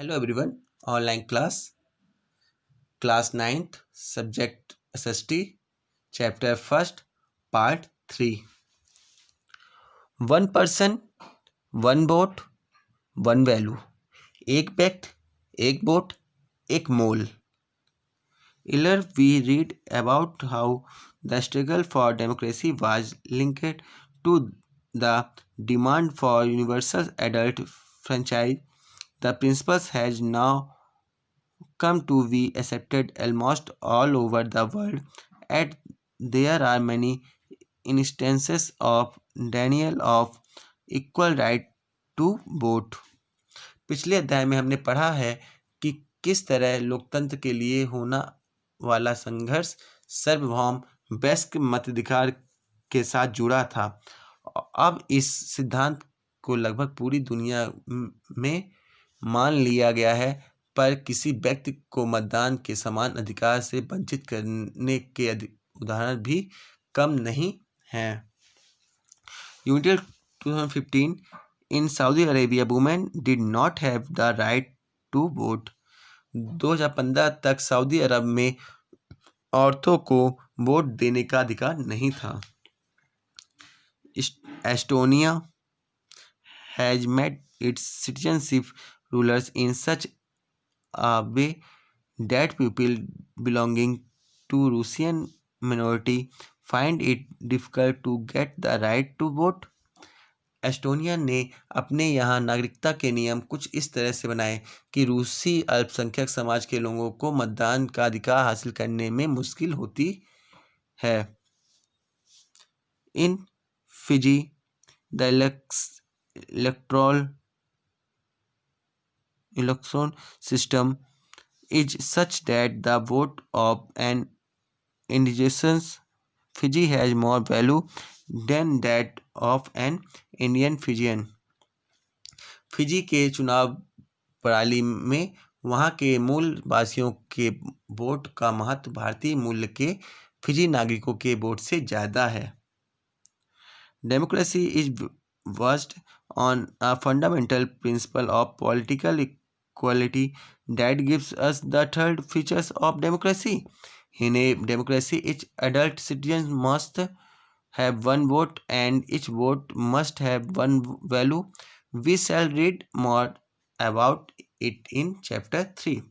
Hello everyone, online class ninth, subject SST, chapter first, part 3. One person, one vote, one value. एक व्यक्ति, एक vote, एक मोल. Earlier we read about how the struggle for democracy was linked to the demand for universal adult franchise. The principles has now come to be accepted almost all over the world, and there are many instances of denial of equal right to vote. पिछले अध्याय में हमने पढ़ा है कि किस तरह लोकतंत्र के लिए होना वाला संघर्ष सार्वभौम वयस्क मताधिकार के साथ जुड़ा था। अब इस सिद्धांत को लगभग पूरी दुनिया में मान लिया गया है, पर किसी व्यक्ति को मतदान के समान अधिकार से वंचित करने के उदाहरण भी कम नहीं हैं। Until 2015, in Saudi Arabia, women did not have the right to vote. 2015 तक सऊदी अरब में औरतों को वोट देने का अधिकार नहीं था। Estonia has made its citizenship rulers in such a way that people belonging to Russian minority find it difficult to get the right to vote. Estonia ने अपने यहाँ नागरिकता के नियम कुछ इस तरह से बनाए कि रूसी अल्पसंख्यक समाज के लोगों को मतदान का अधिकार हासिल करने में मुश्किल होती है। इन Fiji the election system is such that the vote of an indigenous Fiji has more value than that of an Indian Fijian. Fiji के चुनाव प्रणाली में वहाँ के मूल वासियों के वोट का महत्व भारतीय मूल के फिजी नागरिकों के वोट से ज़्यादा है। Democracy is based on a fundamental principle of political equality that gives us the third features of democracy. In a democracy, each adult citizen must have one vote and each vote must have one value. We shall read more about it in chapter 3.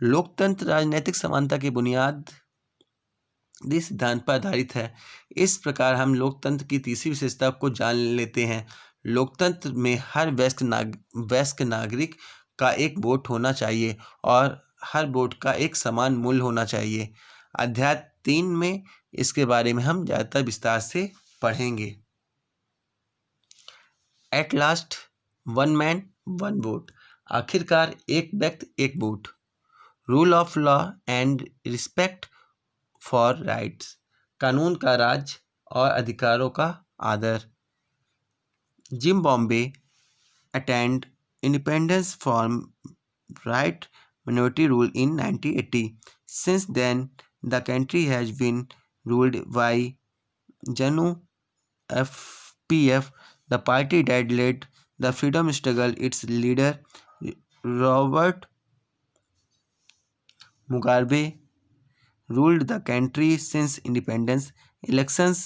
लोकतंत्र राजनीतिक समानता की बुनियादी सिद्धांत पर आधारित है। इस प्रकार हम लोकतंत्र की तीसरी विशेषता को जान लेते हैं। लोकतंत्र में हर वयस्क नागरिक का एक वोट होना चाहिए और हर वोट का एक समान मूल्य होना चाहिए। अध्याय 3 में इसके बारे में हम ज़्यादातर विस्तार से पढ़ेंगे। At last one man one vote, आखिरकार एक व्यक्ति एक vote. Rule of law and respect for rights, कानून का राज और अधिकारों का आदर। Zimbabwe attend independence from right minority rule in 1980. Since then, the country has been ruled by ZANU-PF, the party that led the freedom struggle. Its leader, Robert Mugabe, ruled the country since independence. Elections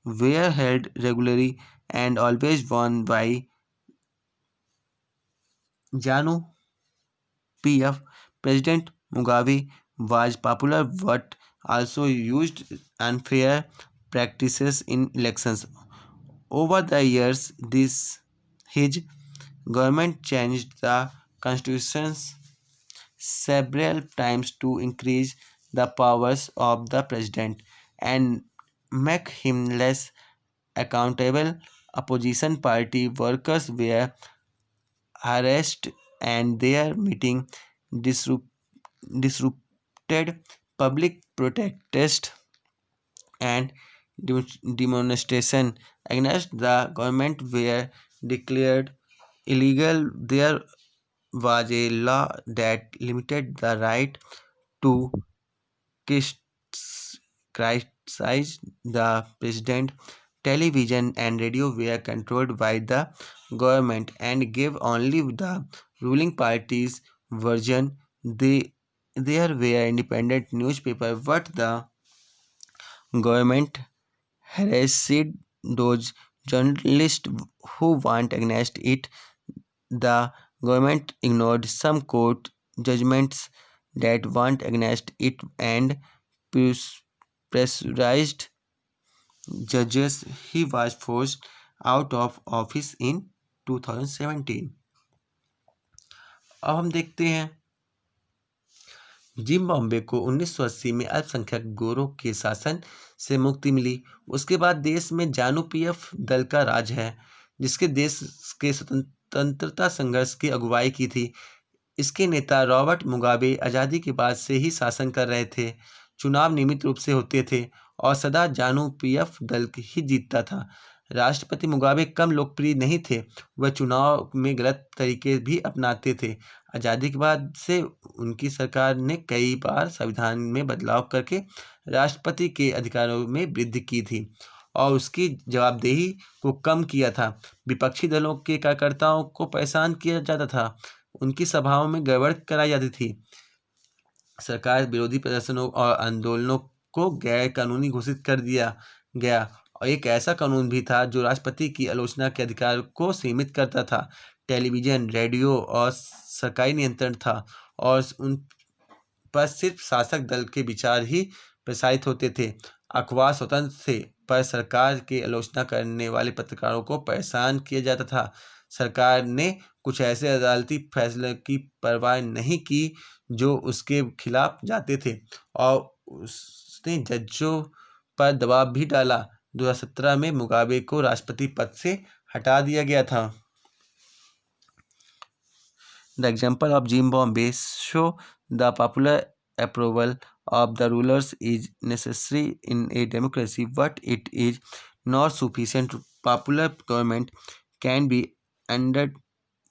were held regularly and always won by ZANU-PF. President Mugabe was popular but also used unfair practices in elections. Over the years, his government changed the constitution several times to increase the powers of the president and make him less accountable. Opposition party workers were harassed and their meeting disrupted. Public protest and demonstration against the government were declared illegal. There was a law that limited the right to criticize the president. Television and radio were controlled by the government and gave only the ruling party's version. There were independent newspaper, but the government harassed those journalists who went against it. The government ignored some court judgments that went against it and pressurized judges. He was forced out of office in 2017. अब हम देखते हैं Zimbabwe को 1980 में अल्पसंख्यक गोरों के शासन से मुक्ति मिली। उसके बाद देश में जानु पीएफ दल का राज है, जिसके देश के स्वतंत्रता संघर्ष की अगुवाई की थी। इसके नेता रॉबर्ट मुगाबे आज़ादी के बाद से ही शासन कर रहे थे। चुनाव नियमित रूप से होते थे और सदा जानु पीएफ दल ही जीतता था। राष्ट्रपति मुगाबे कम लोकप्रिय नहीं थे, वह चुनाव में गलत तरीके भी अपनाते थे। आज़ादी के बाद से उनकी सरकार ने कई बार संविधान में बदलाव करके राष्ट्रपति के अधिकारों में वृद्धि की थी और उसकी जवाबदेही को कम किया था। विपक्षी दलों के कार्यकर्ताओं को परेशान किया जाता था, उनकी सभाओं में गड़बड़ कराई जाती थी। सरकार विरोधी प्रदर्शनों और आंदोलनों को गैर कानूनी घोषित कर दिया गया और एक ऐसा कानून भी था जो राष्ट्रपति की आलोचना के अधिकार को सीमित करता था। टेलीविज़न, रेडियो और सरकारी नियंत्रण था और उन पर सिर्फ शासक दल के विचार ही प्रसारित होते थे। अखबार स्वतंत्र थे, पर सरकार की आलोचना करने वाले पत्रकारों को परेशान किया जाता था। सरकार ने कुछ ऐसे अदालती फैसले की परवाह नहीं की जो उसके खिलाफ जाते थे और उसने जजों पर दबाव भी डाला। 2017 में मुगाबे को राष्ट्रपति पद से हटा दिया गया था। The example of Zimbabwe show the popular approval of the rulers is necessary in a democracy, but it is not sufficient. Popular government can be under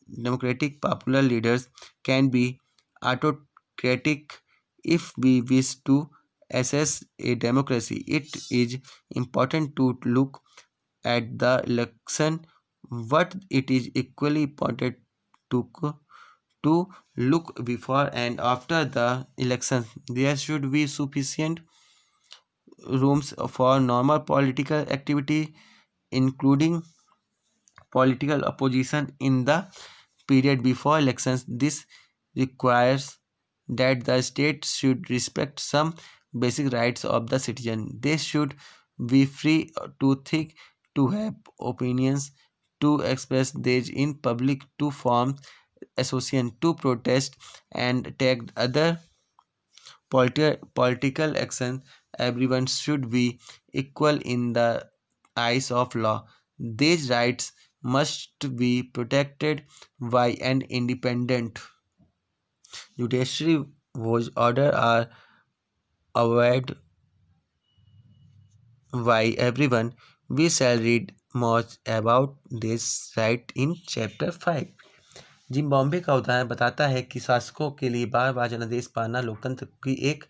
democratic. Popular leaders can be autocratic. If we wish to assess a democracy, it is important to look at the election, but it is equally important to look before and after the election. There should be sufficient rooms for normal political activity, including political opposition in the period before elections. This requires that the state should respect some basic rights of the citizen. They should be free to think, to have opinions, to express these in public, to form association, to protest and take other political action. Everyone should be equal in the eyes of law. These rights must be protected by an independent judiciary whose order are obeyed by everyone. We shall read more about this right in chapter 5. Zimbabwe का उदाहरण बताता है कि शासकों के लिए बार बार जनादेश पाना लोकतंत्र की एक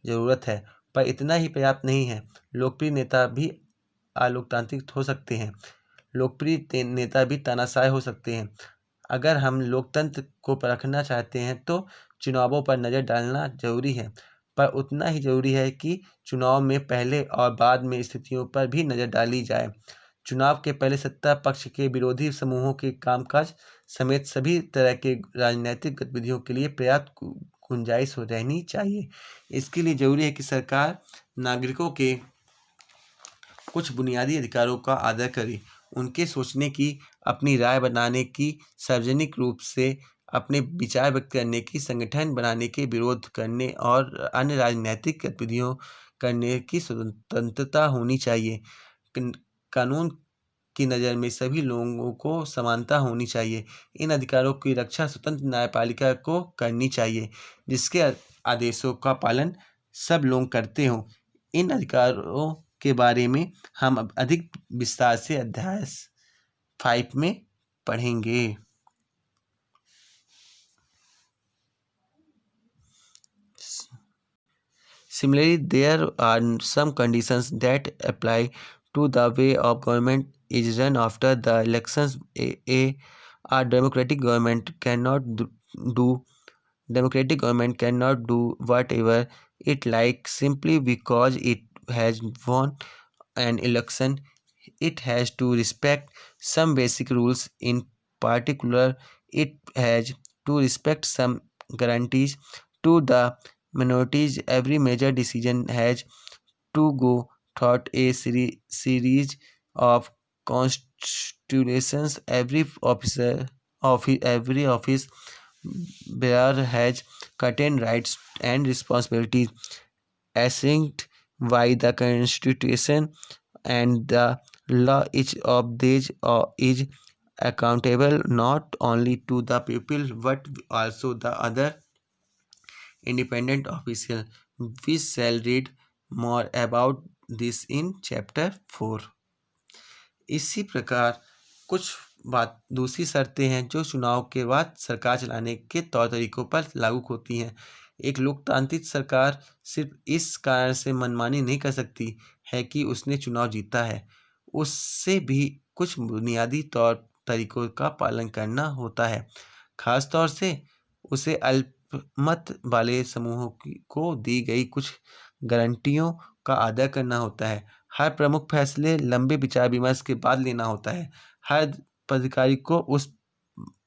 ज़रूरत है, पर इतना ही पर्याप्त नहीं है। लोकप्रिय नेता भी अलोकतांत्रिक हो सकते हैं, लोकप्रिय नेता भी तानाशाह हो सकते हैं। अगर हम लोकतंत्र को परखना चाहते हैं तो चुनावों पर नज़र डालना जरूरी है, पर उतना ही जरूरी है कि चुनाव में पहले और बाद में स्थितियों पर भी नज़र डाली जाए। चुनाव के पहले सत्ता पक्ष के विरोधी समूहों के कामकाज समेत सभी तरह के राजनीतिक गतिविधियों के लिए पर्याप्त गुंजाइश रहनी चाहिए। इसके लिए जरूरी है कि सरकार नागरिकों के कुछ बुनियादी अधिकारों का आदर करे, उनके सोचने की, अपनी राय बनाने की, सार्वजनिक रूप से अपने विचार व्यक्त करने की, संगठन बनाने के विरोध करने और अन्य राजनीतिक गतिविधियों करने की स्वतंत्रता होनी चाहिए। कानून की नज़र में सभी लोगों को समानता होनी चाहिए। इन अधिकारों की रक्षा स्वतंत्र न्यायपालिका को करनी चाहिए, जिसके आदेशों का पालन सब लोग करते हों। इन अधिकारों के बारे में हम अधिक विस्तार से अध्याय 5 में पढ़ेंगे। Similarly, there are some conditions that apply to the way of government is run after the elections. A A democratic government cannot do whatever it likes simply because it has won an election. It has to respect some basic rules. In particular, it has to respect some guarantees to the minorities. Every major decision has to go through a series of constitutions. Every office bearer has certain rights and responsibilities assigned by the Constitution and the law. Each of these is accountable not only to the people but also the other independent official. We shall read more about this in chapter 4. इसी प्रकार कुछ बात दूसरी शर्तें हैं जो चुनाव के बाद सरकार चलाने के तौर तरीकों पर लागू होती हैं। एक लोकतांत्रिक सरकार सिर्फ इस कारण से मनमानी नहीं कर सकती है कि उसने चुनाव जीता है, उससे भी कुछ बुनियादी तौर तरीकों का पालन करना होता है। खास तौर से उसे अल्पमत वाले समूहों को दी गई कुछ गारंटियों का आदर करना होता है। हर प्रमुख फैसले लंबे विचार विमर्श के बाद लेना होता है। हर पदाधिकारी को उस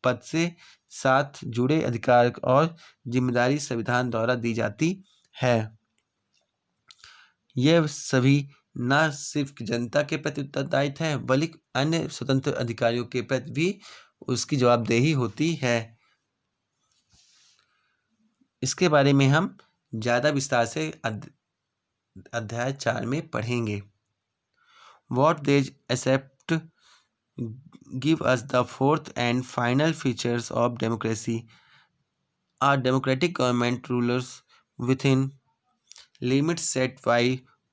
पद से साथ जुड़े अधिकार और जिम्मेदारी संविधान द्वारा दी जाती है। यह सभी न सिर्फ जनता के प्रति उत्तरदायित्व है बल्कि अन्य स्वतंत्र अधिकारियों के प्रति भी उसकी जवाबदेही होती है। इसके बारे में हम ज़्यादा विस्तार से अध्याय 4 में पढ़ेंगे। What they accept give us the fourth and final features of democracy. A democratic government rules within limits set by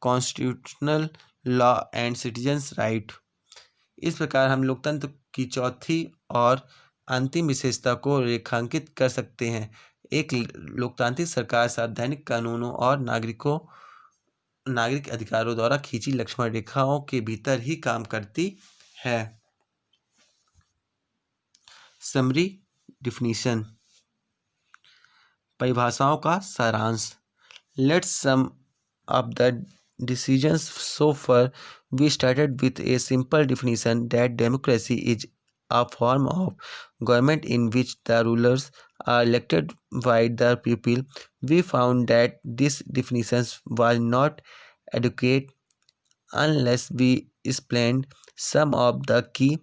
constitutional law and citizens' right. इस प्रकार हम लोकतंत्र की चौथी और अंतिम विशेषता को रेखांकित कर सकते हैं। एक लोकतांत्रिक सरकार संवैधानिक कानूनों और नागरिक अधिकारों द्वारा खींची लक्ष्मण रेखाओं के भीतर ही काम करती है। समरी डिफिनीशन, परिभाषाओं का सारांश। Let's sum up the decisions so far. We started with a simple definition that democracy is a form of government in which the rulers are elected by the people. We found that this definition was not adequate unless we explained some of the key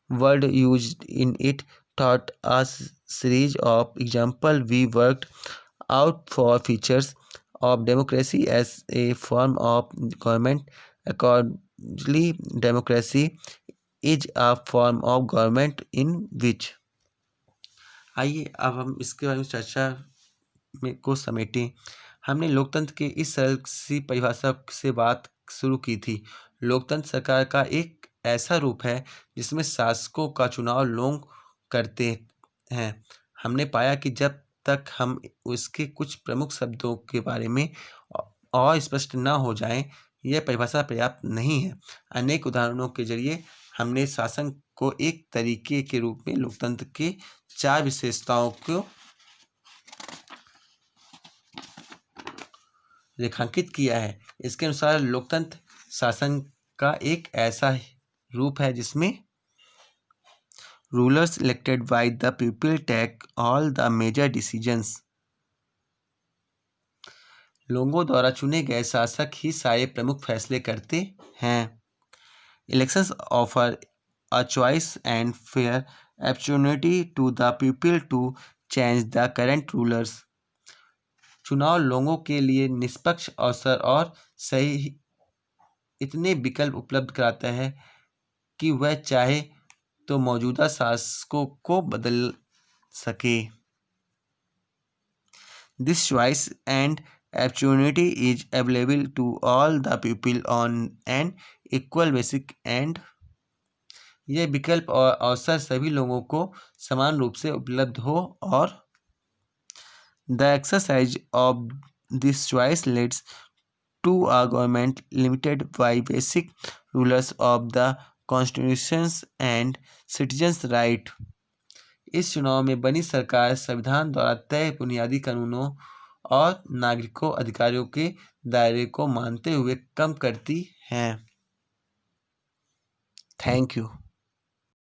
words used in it. Thought a series of examples, we worked out four features of democracy as a form of government. Accordingly, democracy is a form of government in which। आइए अब हम इसके बारे में चर्चा को समेटें। हमने लोकतंत्र के इस सरल सी परिभाषा से बात शुरू की थी। लोकतंत्र सरकार का एक ऐसा रूप है जिसमें शासकों का चुनाव लोग करते हैं। हमने पाया कि जब तक हम उसके कुछ प्रमुख शब्दों के बारे में और स्पष्ट न हो जाएं, यह परिभाषा पर्याप्त नहीं है। अनेक उदाहरणों के जरिए हमने शासन को एक तरीके के रूप में लोकतंत्र के 4 विशेषताओं को रेखांकित किया है। इसके अनुसार लोकतंत्र शासन का एक ऐसा रूप है जिसमें rulers elected by the people take all the major decisions. लोगों द्वारा चुने गए शासक ही सारे प्रमुख फैसले करते हैं। Elections offer a choice and fair opportunity to the people to change the current rulers. चुनाव लोगों के लिए निष्पक्ष अवसर और सही इतने विकल्प उपलब्ध कराता है कि वह चाहे तो मौजूदा शासकों को बदल सके। This choice and opportunity is available to all the people on an equal basis and यह विकल्प और अवसर सभी लोगों को समान रूप से उपलब्ध हो और the exercise of this choice leads to a government limited by basic rulers of the constitutions and citizens right. इस चुनाव में बनी सरकार संविधान द्वारा तय बुनियादी कानूनों और नागरिकों अधिकारों के दायरे को मानते हुए काम करती है। Thank you.